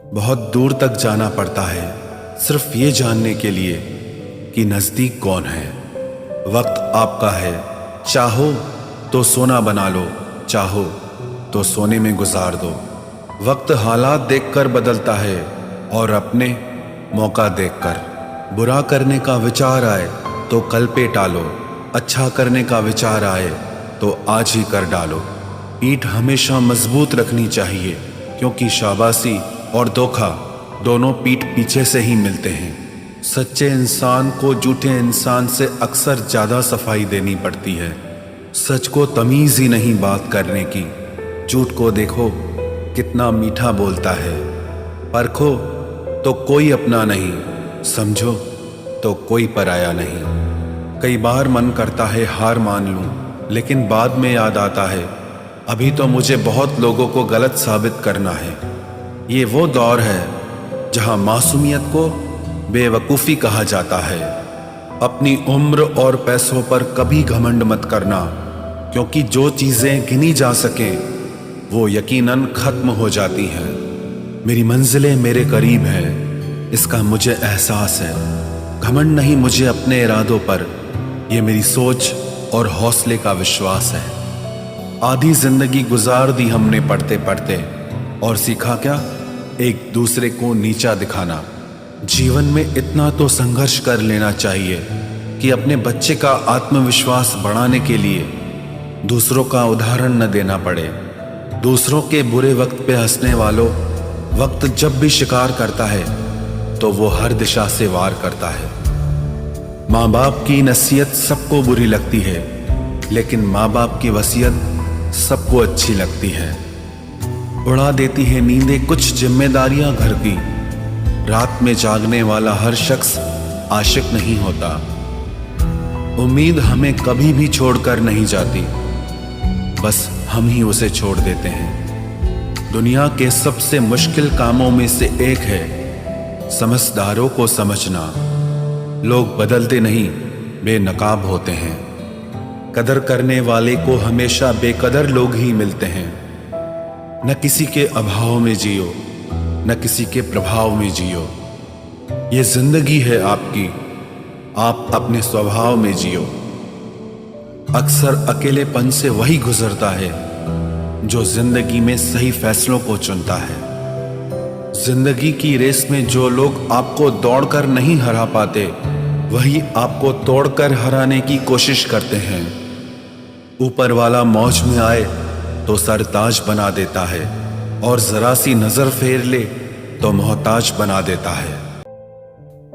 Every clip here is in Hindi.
बहुत दूर तक जाना पड़ता है सिर्फ ये जानने के लिए कि नज़दीक कौन है। वक्त आपका है, चाहो तो सोना बना लो, चाहो तो सोने में गुजार दो। वक्त हालात देखकर बदलता है और अपने मौका देखकर। बुरा करने का विचार आए तो कल पे टालो, अच्छा करने का विचार आए तो आज ही कर डालो। पीठ हमेशा मजबूत रखनी चाहिए, क्योंकि शाबाशी और धोखा दोनों पीठ पीछे से ही मिलते हैं। सच्चे इंसान को झूठे इंसान से अक्सर ज़्यादा सफाई देनी पड़ती है। सच को तमीज़ ही नहीं बात करने की। झूठ को देखो कितना मीठा बोलता है। परखो तो कोई अपना नहीं, समझो तो कोई पराया नहीं। कई बार मन करता है हार मान लूं, लेकिन बाद में याद आता है अभी तो मुझे बहुत लोगों को गलत साबित करना है। ये वो दौर है जहां मासूमियत को बेवकूफ़ी कहा जाता है। अपनी उम्र और पैसों पर कभी घमंड मत करना, क्योंकि जो चीज़ें गिनी जा सकें वो यकीनन ख़त्म हो जाती हैं। मेरी मंजिलें मेरे करीब है, इसका मुझे एहसास है। घमंड नहीं मुझे अपने इरादों पर, यह मेरी सोच और हौसले का विश्वास है। आधी जिंदगी गुजार दी हमने पढ़ते पढ़ते, और सीखा क्या? एक दूसरे को नीचा दिखाना। जीवन में इतना तो संघर्ष कर लेना चाहिए कि अपने बच्चे का आत्मविश्वास बढ़ाने के लिए दूसरों का उदाहरण न देना पड़े। दूसरों के बुरे वक्त पे हंसने वालों, वक्त जब भी शिकार करता है तो वो हर दिशा से वार करता है। माँ बाप की नसीहत सबको बुरी लगती है, लेकिन माँ बाप की वसीयत सबको अच्छी लगती है। उड़ा देती है नींदें कुछ जिम्मेदारियां घर की। रात में जागने वाला हर शख्स आशिक नहीं होता। उम्मीद हमें कभी भी छोड़कर नहीं जाती, बस हम ही उसे छोड़ देते हैं। दुनिया के सबसे मुश्किल कामों में से एक है समझदारों को समझना। लोग बदलते नहीं, बेनकाब होते हैं। कदर करने वाले को हमेशा बेकदर लोग ही मिलते हैं। न किसी के अभाव में जियो, न किसी के प्रभाव में जियो। ये जिंदगी है आपकी, आप अपने स्वभाव में जियो। अक्सर अकेलेपन से वही गुजरता है जो जिंदगी में सही फैसलों को चुनता है। जिंदगी की रेस में जो लोग आपको दौड़कर नहीं हरा पाते, वही आपको तोड़कर हराने की कोशिश करते हैं। ऊपर वाला मौज में आए तो सरताज बना देता है, और जरा सी नजर फेर ले तो मोहताज बना देता है।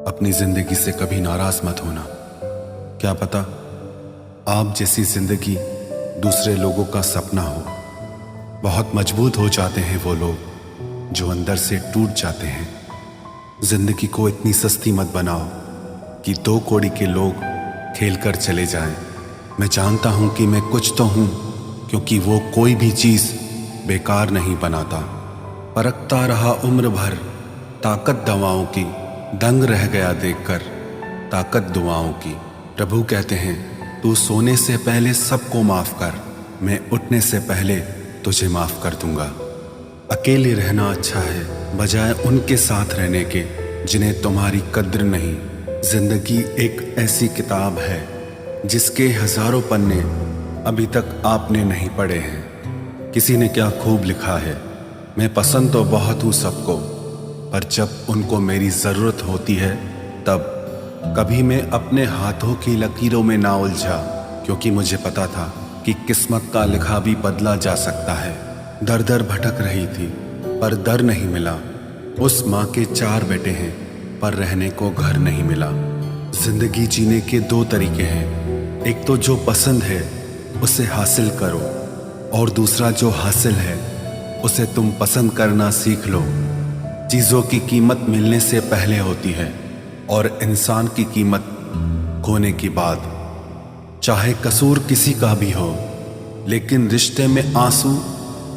अपनी जिंदगी से कभी नाराज मत होना। क्या पता आप जैसी जिंदगी दूसरे लोगों का सपना हो। बहुत मजबूत हो जाते हैं वो लोग जो अंदर से टूट जाते हैं। जिंदगी को इतनी सस्ती मत बनाओ कि 2 कौड़ी के लोग खेल कर चले जाएं। मैं जानता हूं कि मैं कुछ तो हूं, क्योंकि वो कोई भी चीज बेकार नहीं बनाता। परखता रहा उम्र भर ताकत दवाओं की, दंग रह गया देखकर ताकत दुआओं की। प्रभु कहते हैं तू सोने से पहले सबको माफ कर, मैं उठने से पहले तुझे माफ कर दूंगा। अकेले रहना अच्छा है बजाय उनके साथ रहने के जिन्हें तुम्हारी कद्र नहीं। जिंदगी एक ऐसी किताब है जिसके हजारों पन्ने अभी तक आपने नहीं पढ़े हैं। किसी ने क्या खूब लिखा है, मैं पसंद तो बहुत हूँ सबको, पर जब उनको मेरी ज़रूरत होती है तब। कभी मैं अपने हाथों की लकीरों में ना उलझा, क्योंकि मुझे पता था कि किस्मत का लिखा भी बदला जा सकता है। दर दर भटक रही थी पर दर नहीं मिला। उस माँ के 4 बेटे हैं पर रहने को घर नहीं मिला। जिंदगी जीने के 2 तरीके हैं, एक तो जो पसंद है उसे हासिल करो, और दूसरा जो हासिल है उसे तुम पसंद करना सीख लो। चीज़ों की कीमत मिलने से पहले होती है, और इंसान की कीमत खोने के बाद। चाहे कसूर किसी का भी हो, लेकिन रिश्ते में आंसू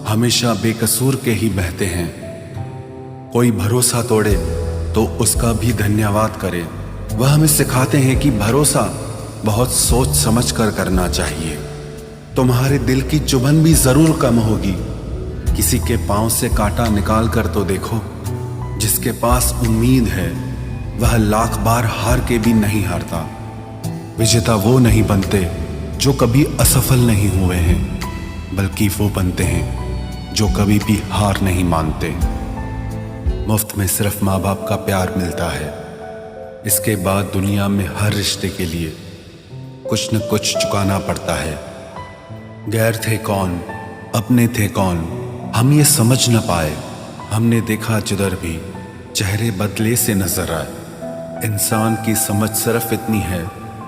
हमेशा बेकसूर के ही बहते हैं। कोई भरोसा तोड़े तो उसका भी धन्यवाद करे। वह हमें सिखाते हैं कि भरोसा बहुत सोच समझ कर करना चाहिए। तुम्हारे दिल की चुभन भी जरूर कम होगी। किसी के पांव से कांटा निकाल कर तो देखो, जिसके पास उम्मीद है वह लाख बार हार के भी नहीं हारता। विजेता वो नहीं बनते जो कभी असफल नहीं हुए हैं, बल्कि वो बनते हैं जो कभी भी हार नहीं मानते। मुफ्त में सिर्फ माँ बाप का प्यार मिलता है। इसके बाद दुनिया में हर रिश्ते के लिए कुछ न कुछ चुकाना पड़ता है। गैर थे कौन, अपने थे कौन, हम ये समझ न पाए। हमने देखा जिधर भी चेहरे बदले से नजर आए। इंसान की समझ सिर्फ इतनी है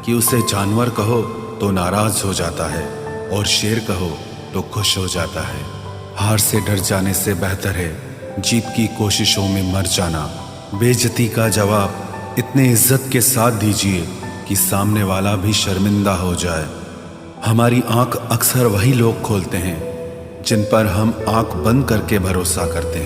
कि उसे जानवर कहो तो नाराज हो जाता है और शेर कहो तो खुश हो जाता है। हार से डर जाने से बेहतर है जीत की कोशिशों में मर जाना। बेइज्जती का जवाब इतने इज्जत के साथ दीजिए कि सामने वाला भी शर्मिंदा हो जाए। हमारी आंख अक्सर वही लोग खोलते हैं जिन पर हम आंख बंद करके भरोसा करते हैं।